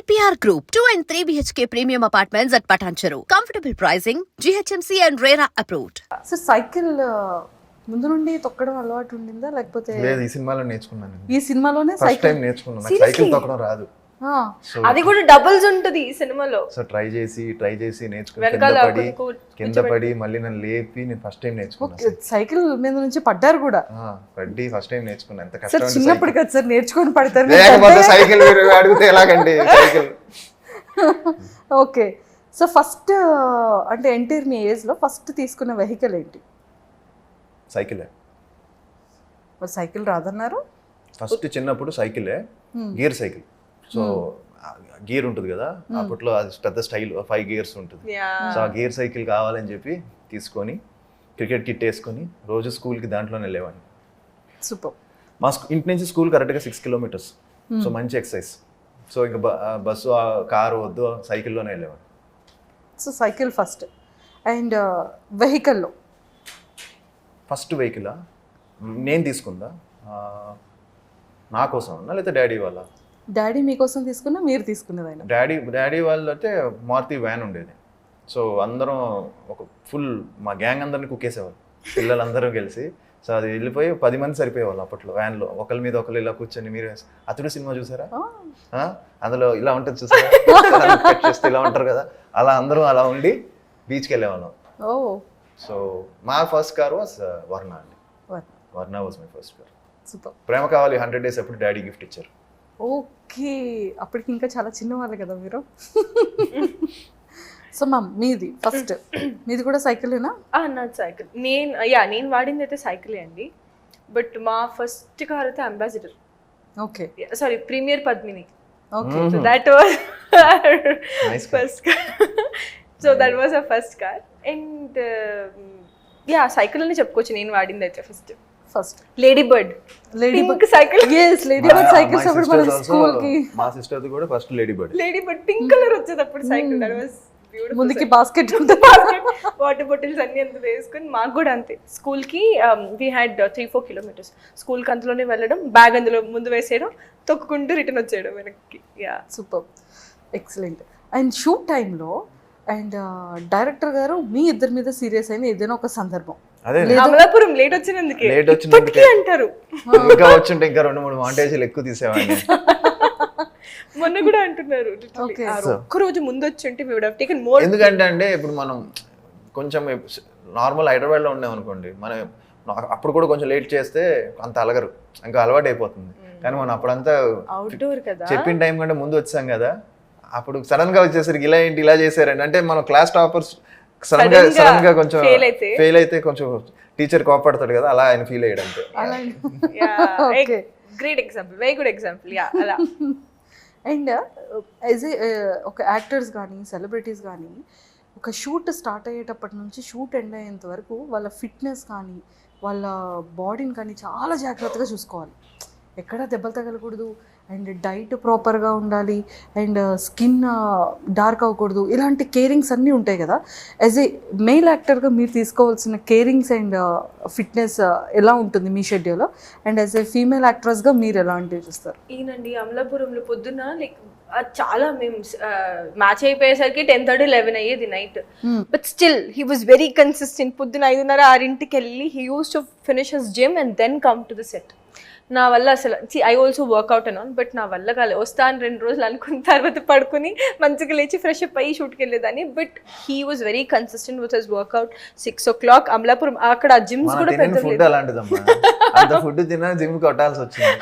EPR Group, 2 and 3 BHK premium apartments at Patancheru. Comfortable pricing, GHMC and RERA approved. So cycle ముందు నుండి తొక్కడం అలవాటు ఉండిందా లేకపోతే లేదు, ఈ సినిమాలో నేర్చుకున్నాను. ఈ సినిమాలోనే ఫస్ట్ టైం నేర్చుకున్నాను. నాకు సైకిల్ తొక్కడం రాదు. అది కూడా డబుల్స్ ఉంటది ఈ సినిమాలో. సో ట్రై చేసి నేర్చుకుని వెనకాల కింద పడి మళ్ళీ నన్ను లేపి నేను ఫస్ట్ టైం నేర్చుకున్నాను. సైకిల్ మీద నుంచి పడ్డారు కూడా. పడ్డి ఫస్ట్ టైం నేర్చుకున్నాను. ఎంత సార్ కష్టం. చిన్నప్పుడు కదా సార్ నేర్చుకొని పడతారు. లేకపోతే సైకిల్ అడిగితే ఎలాగండి సైకిల్. ఓకే, సో ఫస్ట్ అంటే ఎంటైర్ మీ ఏజ్ లో ఫస్ట్ తీసుకున్న వెహికల్ ఏంటి? సైకిలే. మరి సైకిల్ రాదన్నారు. ఫస్ట్ చిన్నప్పుడు సైకిలే, గేర్ సైకిల్. సో గేర్ ఉంటుంది కదా అప్పట్లో, అది పెద్ద స్టైల్ 5 గేర్స్ ఉంటుంది. సో ఆ గేర్ సైకిల్ కావాలని చెప్పి తీసుకొని క్రికెట్ కిట్ వేసుకొని రోజు స్కూల్కి దాంట్లోనే వెళ్ళేవాడిని. సూపర్. మా ఇంటి నుంచి స్కూల్ కరెక్ట్గా 6 కిలోమీటర్స్. సో మంచి ఎక్సర్సైజ్. సో ఇంకా బస్సు కారు వద్దు, సైకిల్లోనే వెళ్ళేవాడిని. So cycle first. అండ్ వెహికల్లో ఫస్ట్ వెహికల్ నేను తీసుకుందా నా కోసం అన్నా లేకపోతే డాడీ వాళ్ళ? డాడీ మీకోసం తీసుకున్నా, మీరు తీసుకున్నది ఆయన? డాడీ వాళ్ళు అయితే మారుతి వ్యాన్ ఉండేది. సో అందరం ఒక ఫుల్ మా గ్యాంగ్ అందరిని కుక్కేసేవాళ్ళు, పిల్లలందరూ కలిసి. సో అది వెళ్ళిపోయి 10 మంది సరిపోయేవాళ్ళు అప్పట్లో వ్యాన్లో. ఒకరి మీద ఒకరు ఇలా కూర్చొని, మీరు అతడు సినిమా చూసారా? అందులో ఇలా ఉంటుంది చూసారా, చేస్తే ఇలా ఉంటారు కదా, అలా అందరూ అలా ఉండి బీచ్కి వెళ్ళేవాళ్ళం. సో మా ఫస్ట్ కార్ వాజ్ వర్ణ అండి. Verna was my first car. Super. ప్రేమ కావాలి 100 days అప్పుడు డాడీ గిఫ్ట్ ఇచ్చారు. ఓకే, అప్పటికి ఇంకా చాలా చిన్నవాళ్ళు కదా మీరు. సో మ్యామ్ మీది ఫస్ట్, మీది కూడా సైకిలేనా? నాది సైకిల్. నేను వాడింది అయితే సైకిలే అండి. బట్ మా ఫస్ట్ కార్ అయితే Ambassador. Okay, sorry Premier Padmini. Okay, so that was first car. So that was a first car. And cycle అని చెప్పుకోవచ్చు నేను వాడింది అయితే first Lady Bird cycle. Lady Bird cycles అప్పుడు మన స్కూల్ కి మా సిస్టర్ ది కూడా first Lady Bird pink colour వచ్చేది అప్పుడు సైకిల్. That was beautiful. ముందుకి బాస్కెట్ ఉంటుంది, వాటర్ బాటిల్స్ అన్ని అందులో వేసుకొని. మాకు కూడా అంతే. స్కూల్ కి వీ హ్యాడ్ 3-4 kilometers. స్కూల్ కి అందులోనే వెళ్ళడం, బ్యాగ్ అందులో ముందు వేసేయడం, తొక్కుకుంటూ రిటర్న్ వచ్చేయడం వెనక్కి. Super, excellent. అండ్ షూట్ టైంలో అండ్ డైరెక్టర్ గారు మీ ఇద్దరి మీద సీరియస్ అయిన ఏదైనా ఒక సందర్భం? అమలాపురం లేట్ వచ్చినందుకే అంటారు. ఇంకా వచ్చుంటే ఇంకా 2-3 మాంటేజీలు ఎక్కువ తీసేవాడిని. మొన్న కూడా అంటున్నారు ఒక్క రోజు ముందు వచ్చి మోర్. ఎందుకంటే అంటే ఇప్పుడు మనం కొంచెం నార్మల్ హైదరాబాద్ లో ఉన్నాం అనుకోండి, మనం అప్పుడు కూడా కొంచెం లేట్ చేస్తే అంత అలగరు, ఇంకా అలవాటు అయిపోతుంది. కానీ మనం అప్పుడంతా అవుట్డోర్ కదా, చెప్పిన టైం కంటే ముందు వచ్చాం కదా, అప్పుడు సడన్ గా వచ్చేసరికి ఇలా ఏంటి ఇలా చేశారండి అంటే మనం క్లాస్ టాపర్స్ సడన్ గా కొంచెం ఫెయిల్ అయితే కొంచెం టీచర్ కోపడతాడు కదా, అలా ఆయన ఫీల్ అయ్యాడు అంతే. Great example, very good example. అలా. అండ్ యాజ్ ఏ ఒక యాక్టర్స్ కానీ సెలబ్రిటీస్ కానీ ఒక షూట్ స్టార్ట్ అయ్యేటప్పటి నుంచి షూట్ ఎండ్ అయ్యేంత వరకు వాళ్ళ ఫిట్నెస్ కానీ వాళ్ళ బాడీని కానీ చాలా జాగ్రత్తగా చూసుకోవాలి. ఎక్కడ దెబ్బలు తగలకూడదు, అండ్ డైట్ ప్రాపర్గా ఉండాలి, అండ్ స్కిన్ డార్క్ అవ్వకూడదు. ఇలాంటి కేరింగ్స్ అన్నీ ఉంటాయి కదా. యాజ్ ఏ మెయిల్ యాక్టర్గా మీరు తీసుకోవాల్సిన కేరింగ్స్ అండ్ ఫిట్నెస్ ఎలా ఉంటుంది మీ షెడ్యూల్లో? అండ్ యాజ్ ఏ ఫీమేల్ యాక్ట్రెస్గా మీరు ఎలాంటివి చూస్తారు? ఈయనండి అమలాపురంలో పొద్దున్న లైక్ చాలా మేము మ్యాచ్ అయిపోయేసరికి 10:30-11 అయ్యేది night. But still he was very consistent. పొద్దున 5:30-6 వెళ్ళి he uses to finish his gym and then come to the set. నా వల్ల అసలు ఐ ఆల్సో వర్క్అవుట్ అని, బట్ నా వల్ల కాలేదు. వస్తాను 2 రోజులు అనుకున్న తర్వాత పడుకుని మంచిగా లేచి ఫ్రెష్ అప్ అయ్యి షూట్కి వెళ్ళేదాన్ని. But he was very consistent with his workout. 6 o'clock Amalapuram అక్కడ జిమ్స్ కూడా పెద్ద ఫుడ్ అలాంటిదమ్మా, అంత ఫుడ్ తిన్నా జిమ్ కొట్టాల్సి వచ్చింది.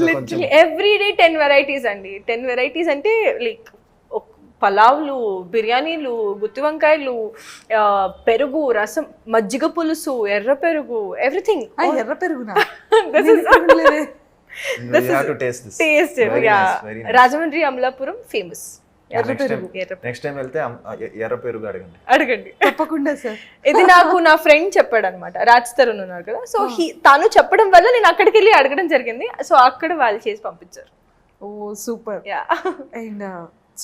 లిటరల్లీ ఎవ్రీ డే 10 varieties అండి. 10 varieties అంటే లైక్ పలావ్లు, బిర్యానీలు, గుత్తి వంకాయలు, పెరుగు, రసం, మజ్జిగ పులుసు, ఎర్ర పెరుగు, ఎవ్రీథింగ్. ఎర్ర పెరుగునా? టేస్ట్. రాజమండ్రి అమలాపురం ఫేమస్ ఎర్ర పెరుగు. నెక్స్ట్ టైం వెళ్తే ఎర్ర పెరుగు అడగండి తప్పకుండా సార్. ఇది నాకు నా ఫ్రెండ్ చెప్పాడు అనమాట, రాజ్ తరుణ్ ఉన్నారు కదా. సో తాను చెప్పడం వల్ల నేను అక్కడికి వెళ్ళి అడగడం జరిగింది. సో అక్కడ వాళ్ళు చేసి పంపించారు. ఓ సూపర్. అండ్